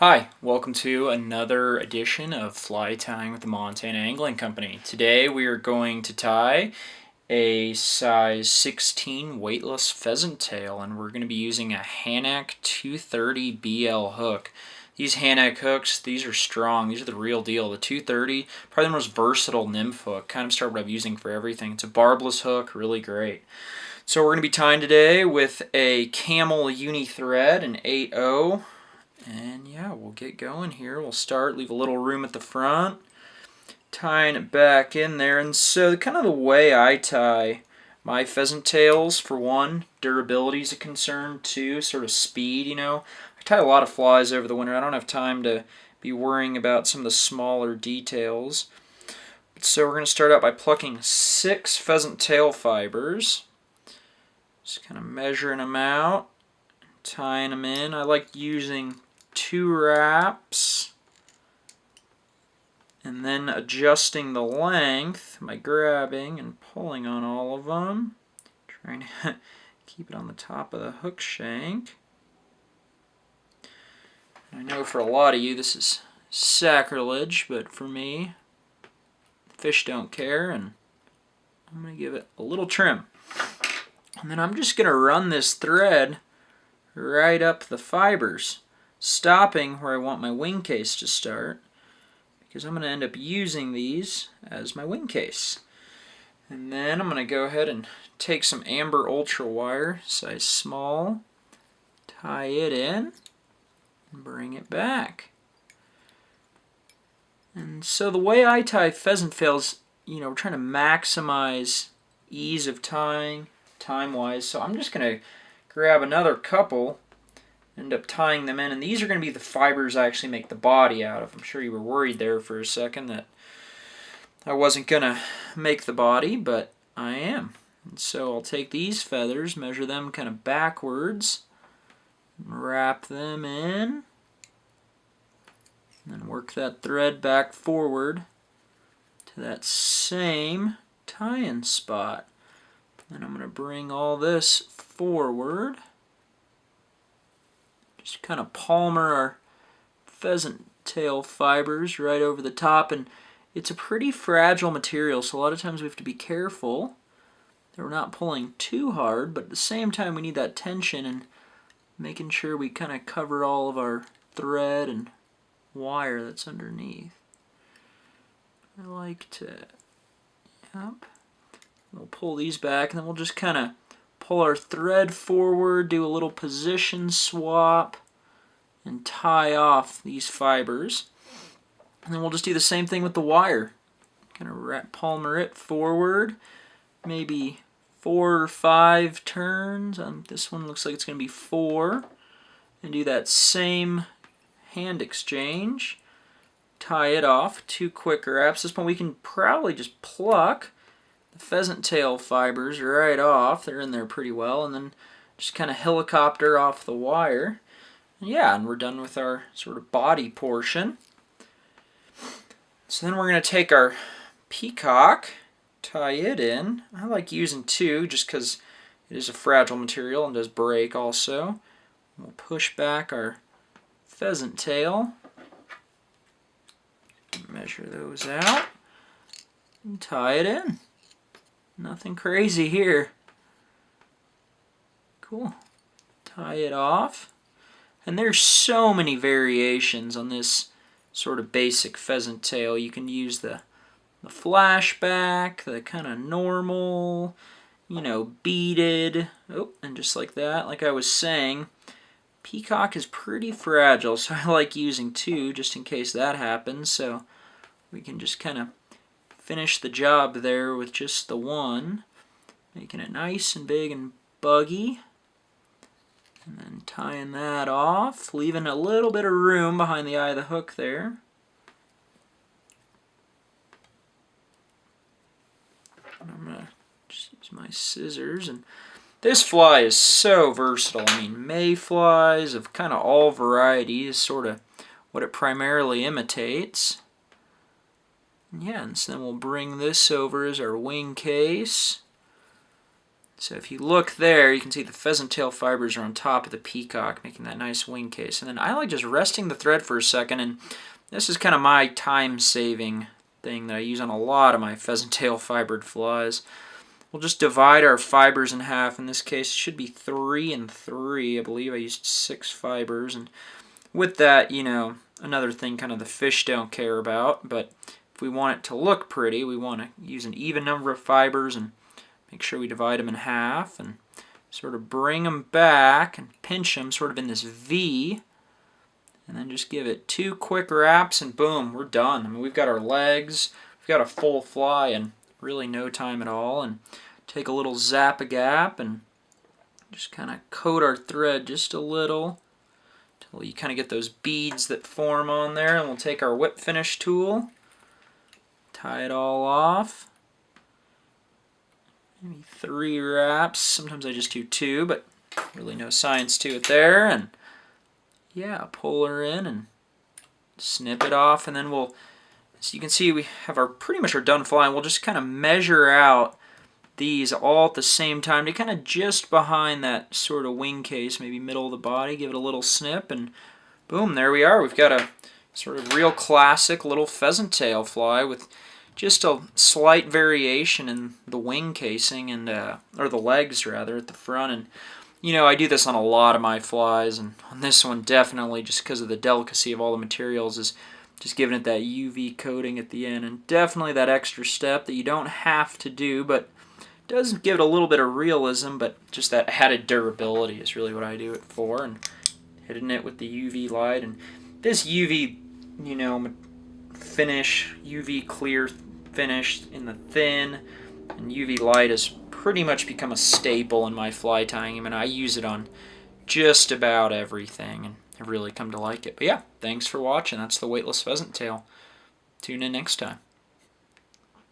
Hi, welcome to another edition of Fly Tying with the Montana Angling Company. Today we are going to tie a size 16 weightless pheasant tail, and we're going to be using a Hanak 230 BL hook. These Hanak hooks, these are strong. These are the real deal. The 230, probably the most versatile nymph hook. Kind of start what I'm using for everything. It's a barbless hook, really great. So we're going to be tying today with a Camel uni thread, an 8/0. And yeah, we'll get going here. We'll start, leave a little room at the front, tying it back in there. And so kind of the way I tie my pheasant tails, for one, durability is a concern. Two, sort of speed, I tie a lot of flies over the winter. I don't have time to be worrying about some of the smaller details. So we're going to start out by plucking 6 pheasant tail fibers. Just kind of measuring them out, tying them in. I like using 2 wraps and then adjusting the length by grabbing and pulling on all of them, trying to keep it on the top of the hook shank. I know for a lot of you this is sacrilege, but for me, fish don't care, and I'm going to give it a little trim. And then I'm just going to run this thread right up the fibers, stopping where I want my wing case to start, because I'm going to end up using these as my wing case. And then I'm going to go ahead and take some amber Ultrawire, size small, tie it in, and bring it back. And so the way I tie pheasant tails, we're trying to maximize ease of tying, time-wise, so I'm just going to grab another couple, end up tying them in, and these are going to be the fibers I actually make the body out of. I'm sure you were worried there for a second that I wasn't going to make the body, but I am. And so I'll take these feathers, measure them kind of backwards, wrap them in, and then work that thread back forward to that same tie-in spot. Then I'm going to bring all this forward. Just kind of palmer our pheasant tail fibers right over the top, and it's a pretty fragile material, so a lot of times we have to be careful that we're not pulling too hard, but at the same time we need that tension and making sure we kind of cover all of our thread and wire that's underneath. I like to, we'll pull these back, and then we'll just kind of pull our thread forward, do a little position swap, and tie off these fibers. And then we'll just do the same thing with the wire. Kind of palmer it forward, maybe 4 or 5 turns. This one looks like it's going to be 4. And do that same hand exchange. Tie it off, 2 quick wraps. This one we can probably just pluck the pheasant tail fibers right off. They're in there pretty well, and then just kind of helicopter off the wire. And we're done with our sort of body portion. So then we're going to take our Peacock, tie it in. I like using 2 just because it is a fragile material and does break also. We'll push back our pheasant tail, measure those out, and tie it in. Nothing crazy here. Cool. Tie it off. And there's so many variations on this sort of basic pheasant tail. You can use the flashback, the kind of normal, beaded. Oh, and just like that, like I was saying, Peacock is pretty fragile, so I like using 2 just in case that happens. So we can just kind of finish the job there with just the 1, making it nice and big and buggy, and then tying that off, leaving a little bit of room behind the eye of the hook there. And I'm going to just use my scissors, and this fly is so versatile. I mean, mayflies of kind of all varieties, sort of what it primarily imitates. And so then we'll bring this over as our wing case. So if you look there, you can see the pheasant tail fibers are on top of the peacock, making that nice wing case. And then I like just resting the thread for a second, and this is kind of my time-saving thing that I use on a lot of my pheasant tail fibered flies. We'll just divide our fibers in half. In this case, it should be 3 and 3. I believe I used 6 fibers. And with that, you know, another thing kind of the fish don't care about, but if we want it to look pretty, we want to use an even number of fibers and make sure we divide them in half and sort of bring them back and pinch them sort of in this V, and then just give it 2 quick wraps and boom, we're done. I mean, we've got our legs, we've got a full fly in really no time at all. And take a little zap-a-gap and just kind of coat our thread just a little until you kind of get those beads that form on there. And we'll take our whip finish tool, tie it all off. Maybe 3 wraps. Sometimes I just do 2, but really no science to it there. And yeah, pull her in and snip it off, and then we'll, as you can see, we have our pretty much our done fly, and we'll just kind of measure out these all at the same time to kind of just behind that sort of wing case, maybe middle of the body, give it a little snip, and boom, there we are. We've got a sort of real classic little pheasant tail fly with just a slight variation in the wing casing and or the legs rather at the front. And you know, I do this on a lot of my flies, and on this one definitely, just because of the delicacy of all the materials, is just giving it that UV coating at the end, and definitely that extra step that you don't have to do, but does give it a little bit of realism, but just that added durability is really what I do it for, and hitting it with the UV light. And this UV, you know, finish, UV clear finish in the thin, and UV light has pretty much become a staple in my fly tying. I mean, I use it on just about everything, and I've really come to like it. But yeah, thanks for watching. That's the weightless pheasant tail. Tune in next time.